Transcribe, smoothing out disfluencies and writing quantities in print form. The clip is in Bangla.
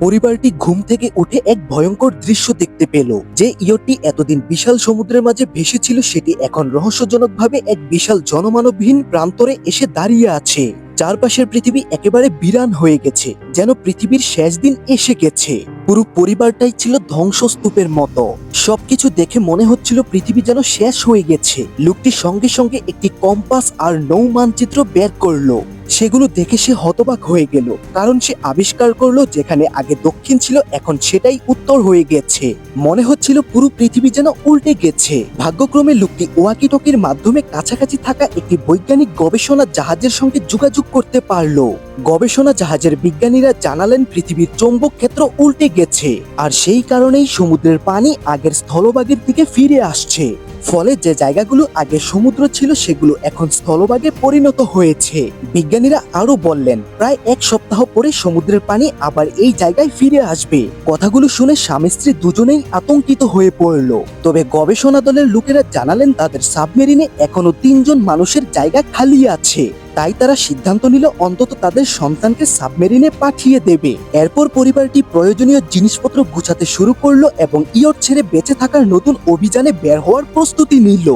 পরিবারটি ঘুম থেকে উঠে এক ভয়ঙ্কর দৃশ্য দেখতে পেল। যে ইয়টটি এতদিন বিশাল সমুদ্রের মাঝে ভেসেছিল সেটি এখন রহস্যজনকভাবে এক বিশাল জনমানবহীন প্রান্তরে এসে দাঁড়িয়ে আছে। চারপাশের পৃথিবী একেবারে বিরান হয়ে গেছে, যেন পৃথিবীর শেষ দিন এসে গেছে। পুরো পরিবারটাই ছিল ধ্বংসস্তূপের মতো। সবকিছু দেখে মনে হচ্ছিল পৃথিবী যেন শেষ হয়ে গেছে। লোকটি সঙ্গে সঙ্গে একটি কম্পাস আর নৌ মানচিত্র বের করলো। সেগুলো দেখে সে হতবাক হয়ে গেল, কারণ সে আবিষ্কার করলো যেখানে আগে দক্ষিণ ছিল এখন সেটাই উত্তর হয়ে গেছে। মনে হচ্ছিল পুরো পৃথিবী যেন উল্টে গেছে। ভাগ্যক্রমে লোকটি ওয়াকিটকির মাধ্যমে কাছাকাছি থাকা একটি বৈজ্ঞানিক গবেষণা জাহাজের সঙ্গে যোগাযোগ করতে পারলো। গবেষণা জাহাজের বিজ্ঞানীরা জানালেন পৃথিবীর চৌম্বক ক্ষেত্র উল্টে গেছে, আর সেই কারণেই সমুদ্রের পানি আগের স্থলভাগের দিকে ফিরে আসছে। ফলে যে জায়গাগুলো আগে সমুদ্র ছিল সেগুলো এখন স্থলভাগে পরিণত হয়েছে। বিজ্ঞানীরা আরো বললেন প্রায় এক সপ্তাহ পরে সমুদ্রের পানি আবার এই জায়গায় ফিরে আসবে। কথাগুলো শুনে স্বামী স্ত্রী দুজনেই আতঙ্কিত হয়ে পড়ল। তবে গবেষণা দলের লোকেরা জানালেন তাদের সাবমেরিনে এখনো 3 জন মানুষের জায়গা খালি আছে। তাই তারা সিদ্ধান্ত নিল অন্তত তাদের সন্তানকে সাবমেরিনে পাঠিয়ে দেবে। এরপর পরিবারটি প্রয়োজনীয় জিনিসপত্র গুছাতে শুরু করলো এবং ইয়ট ছেড়ে বেঁচে থাকার নতুন অভিযানে বের হওয়ার প্রস্তুতি নিল।